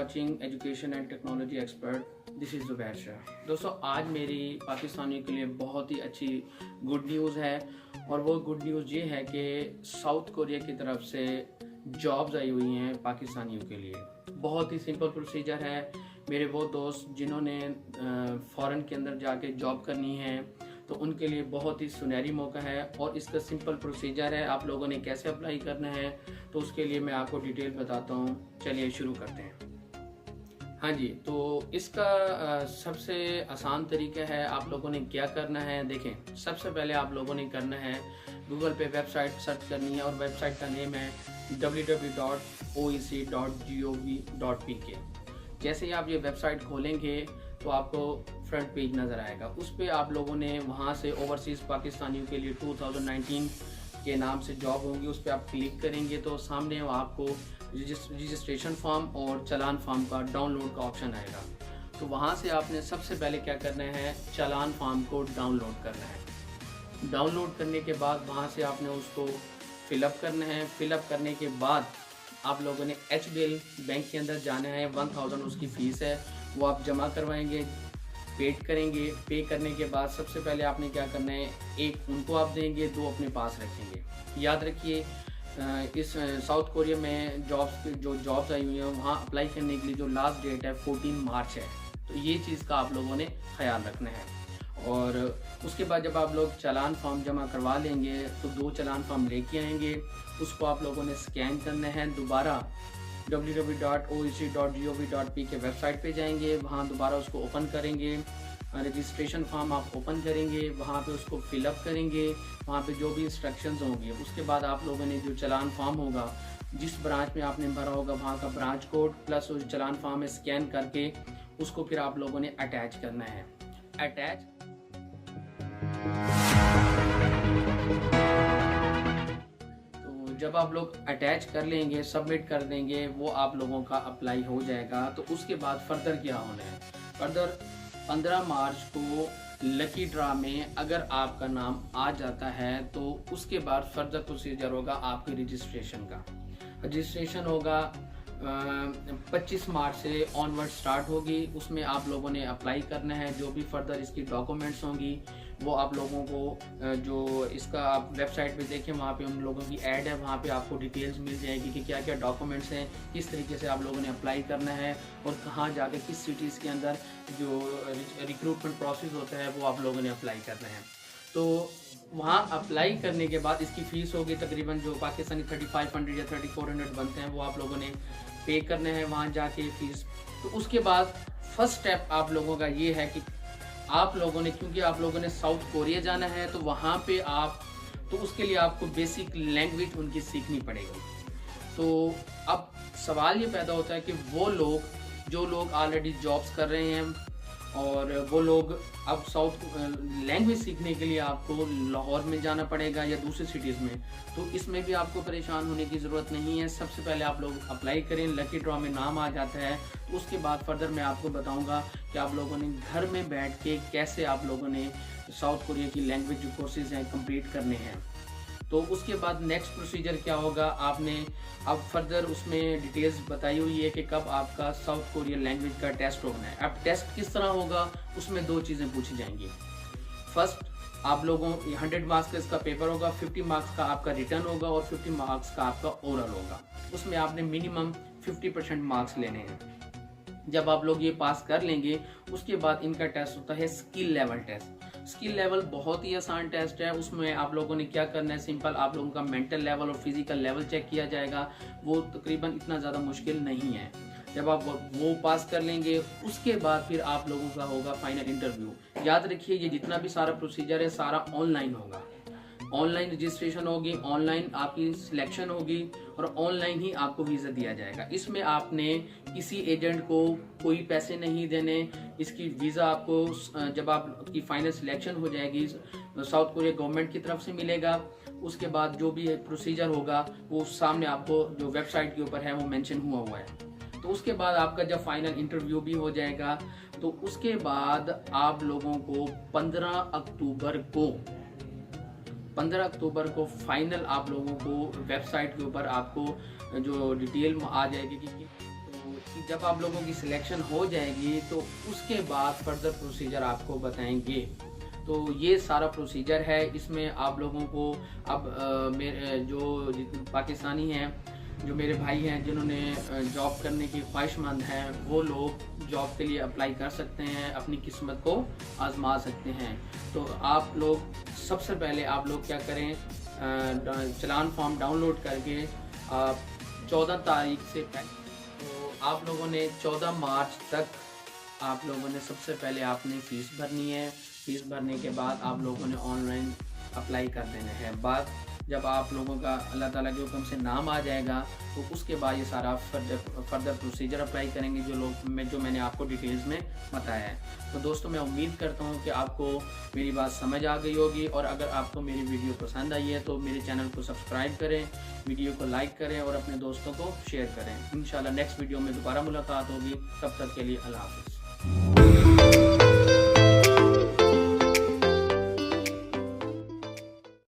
Watching education and technology expert. This is Zubair Shah. दोस्तों, आज मेरी पाकिस्तानियों के लिए बहुत ही अच्छी गुड न्यूज़ है, और वो गुड न्यूज़ ये है कि साउथ कोरिया की तरफ से जॉब्स आई हुई हैं पाकिस्तानियों के लिए। बहुत ही सिंपल प्रोसीजर है। मेरे वो दोस्त जिन्होंने फ़ॉरेन के अंदर जाके जॉब करनी है, तो उनके लिए बहुत ही सुनहरी मौका है। और इसका सिंपल प्रोसीजर है, आप लोगों ने कैसे अप्लाई करना है, तो उसके लिए मैं आपको डिटेल बताता हूँ। चलिए शुरू करते हैं। हाँ जी, तो इसका सबसे आसान तरीका है, आप लोगों ने क्या करना है। देखें, सबसे पहले आप लोगों ने करना है, गूगल पे वेबसाइट सर्च करनी है, और वेबसाइट का नेम है www.oec.gov.pk। जैसे ही आप ये वेबसाइट खोलेंगे तो आपको फ्रंट पेज नज़र आएगा। उस पर आप लोगों ने वहाँ से ओवरसीज़ पाकिस्तानियों के लिए 2019 के नाम से जॉब होंगी, उस पर आप क्लिक करेंगे तो सामने आपको रजिस्ट्रेशन फॉर्म और चालान फॉर्म का डाउनलोड का ऑप्शन आएगा। तो वहाँ से आपने सबसे पहले क्या करना है, चालान फॉर्म को डाउनलोड करना है। डाउनलोड करने के बाद वहाँ से आपने उसको फिलअप करना है। फिलअप करने के बाद आप लोगों ने HBL बैंक के अंदर जाना है। 1000 उसकी फ़ीस है, वो आप जमा करवाएंगे, पेड करेंगे। पे करने के बाद सबसे पहले आपने क्या करना है, एक उनको आप देंगे, 2 अपने पास रखेंगे। याद रखिए, इस साउथ कोरिया में जो जॉब्स आई हुई हैं, वहाँ अप्लाई करने के लिए जो लास्ट डेट है 14 मार्च है। तो ये चीज़ का आप लोगों ने ख्याल रखना है। और उसके बाद जब आप लोग चालान फॉर्म जमा करवा लेंगे तो 2 चालान फॉर्म लेके आएंगे। उसको आप लोगों ने स्कैन करना है। दोबारा www.oec.gov.p के वेबसाइट पे जाएंगे, वहाँ दोबारा उसको ओपन करेंगे। रजिस्ट्रेशन फॉर्म आप ओपन करेंगे, वहाँ पे उसको फिलअप करेंगे, वहाँ पे जो भी इंस्ट्रक्शंस होंगे। उसके बाद आप लोगों ने जो चालान फॉर्म होगा, जिस ब्रांच में आपने भरा होगा, वहाँ का ब्रांच कोड प्लस उस चालान फॉर्म में स्कैन करके उसको फिर आप लोगों ने अटैच करना है। अटैच तो जब आप लोग अटैच कर लेंगे, सबमिट कर देंगे, वो आप लोगों का अप्लाई हो जाएगा। तो उसके बाद फर्दर क्या होना है, फर्दर 15 मार्च को लकी ड्रा में अगर आपका नाम आ जाता है तो उसके बाद फर्दर प्रोसीजर होगा आपके रजिस्ट्रेशन का। रजिस्ट्रेशन होगा 25 मार्च से ऑनवर्ड स्टार्ट होगी। उसमें आप लोगों ने अप्लाई करना है। जो भी फर्दर इसकी डॉक्यूमेंट्स होंगी वो आप लोगों को जो इसका आप वेबसाइट पे देखें, वहाँ पे उन लोगों की ऐड है, वहाँ पे आपको डिटेल्स मिल जाएगी कि क्या क्या डॉक्यूमेंट्स हैं, किस तरीके से आप लोगों ने अप्लाई करना है, और कहाँ जाके किस सिटीज़ के अंदर जो रिक्रूटमेंट प्रोसेस होता है वो आप लोगों ने अप्लाई करना है। तो वहाँ अप्लाई करने के बाद इसकी फ़ीस होगी तकरीबन, जो पाकिस्तानी 3500 या 3400 बनते हैं, वो आप लोगों ने पे करना है वहाँ जाके फ़ीस। तो उसके बाद फर्स्ट स्टेप आप लोगों का ये है कि आप लोगों ने, क्योंकि आप लोगों ने साउथ कोरिया जाना है, तो वहाँ पे तो उसके लिए आपको बेसिक लैंग्वेज उनकी सीखनी पड़ेगी। तो अब सवाल ये पैदा होता है कि जो लोग ऑलरेडी जॉब्स कर रहे हैं, और वो लोग अब साउथ लैंग्वेज सीखने के लिए आपको लाहौर में जाना पड़ेगा या दूसरी सिटीज़ में, तो इसमें भी आपको परेशान होने की ज़रूरत नहीं है। सबसे पहले आप लोग अप्लाई करें, लकी ड्रॉ में नाम आ जाता है। तो उसके बाद फर्दर मैं आपको बताऊंगा कि आप लोगों ने घर में बैठ के कैसे आप लोगों ने साउथ कोरिया की लैंग्वेज जो कोर्सेज हैं कंप्लीट करने हैं। तो उसके बाद नेक्स्ट प्रोसीजर क्या होगा, आपने अब फर्दर उसमें डिटेल्स बताई हुई है कि कब आपका साउथ कोरियन लैंग्वेज का टेस्ट होना है। अब टेस्ट किस तरह होगा, उसमें 2 चीज़ें पूछी जाएंगी। फर्स्ट, आप लोगों 100 मार्क्स का इसका पेपर होगा, 50 मार्क्स का आपका रिटर्न होगा, और 50 मार्क्स का आपका ओरल होगा। उसमें आपने मिनिमम 50% मार्क्स लेने हैं। जब आप लोग ये पास कर लेंगे, उसके बाद इनका टेस्ट होता है skill level test. Skill level बहुत ही आसान टेस्ट है। उसमें आप लोगों ने क्या करना है, सिंपल आप लोगों का मेंटल लेवल और फिजिकल लेवल चेक किया जाएगा। वो तकरीबन इतना ज़्यादा मुश्किल नहीं है। जब आप वो पास कर लेंगे, उसके बाद फिर आप लोगों का होगा फाइनल इंटरव्यू। याद रखिए, ये जितना भी सारा प्रोसीजर है सारा ऑनलाइन होगा। ऑनलाइन रजिस्ट्रेशन होगी, ऑनलाइन आपकी सिलेक्शन होगी, और ऑनलाइन ही आपको वीज़ा दिया जाएगा। इसमें आपने किसी एजेंट को कोई पैसे नहीं देने। इसकी वीज़ा आपको जब आपकी फाइनल सिलेक्शन हो जाएगी साउथ कोरिया गवर्नमेंट की तरफ से मिलेगा। उसके बाद जो भी प्रोसीजर होगा वो सामने आपको जो वेबसाइट के ऊपर है वो मेंशन हुआ है। तो उसके बाद आपका जब फाइनल इंटरव्यू भी हो जाएगा, तो उसके बाद आप लोगों को 15 अक्टूबर को फाइनल आप लोगों को वेबसाइट के ऊपर आपको जो डिटेल आ जाएगी कि तो जब आप लोगों की सिलेक्शन हो जाएगी तो उसके बाद फर्दर प्रोसीजर आपको बताएंगे। तो ये सारा प्रोसीजर है। इसमें आप लोगों को अब मेरे जो पाकिस्तानी हैं, जो मेरे भाई हैं जिन्होंने जॉब करने की ख्वाहिशमंद हैं, वो लोग जॉब के लिए अप्लाई कर सकते हैं, अपनी किस्मत को आजमा सकते हैं। तो आप लोग सबसे पहले आप लोग क्या करें, चलान फॉर्म डाउनलोड करके आप 14 तारीख से तो आप लोगों ने 14 मार्च तक आप लोगों ने सबसे पहले आपने फ़ीस भरनी है। फ़ीस भरने के बाद आप लोगों ने ऑनलाइन अप्लाई कर देना है। बाद जब आप लोगों का अल्लाह ताला के हुक्म से नाम आ जाएगा तो उसके बाद ये सारा फर्दर प्रोसीजर अप्लाई करेंगे जो मैंने आपको डिटेल्स में बताया है। तो दोस्तों मैं उम्मीद करता हूँ कि आपको मेरी बात समझ आ गई होगी, और अगर आपको मेरी वीडियो पसंद आई है तो मेरे चैनल को सब्सक्राइब करें, वीडियो को लाइक करें और अपने दोस्तों को शेयर करें। इंशाल्लाह नेक्स्ट वीडियो में दोबारा मुलाकात होगी। तब तक के लिए अल्लाह हाफ़िज़।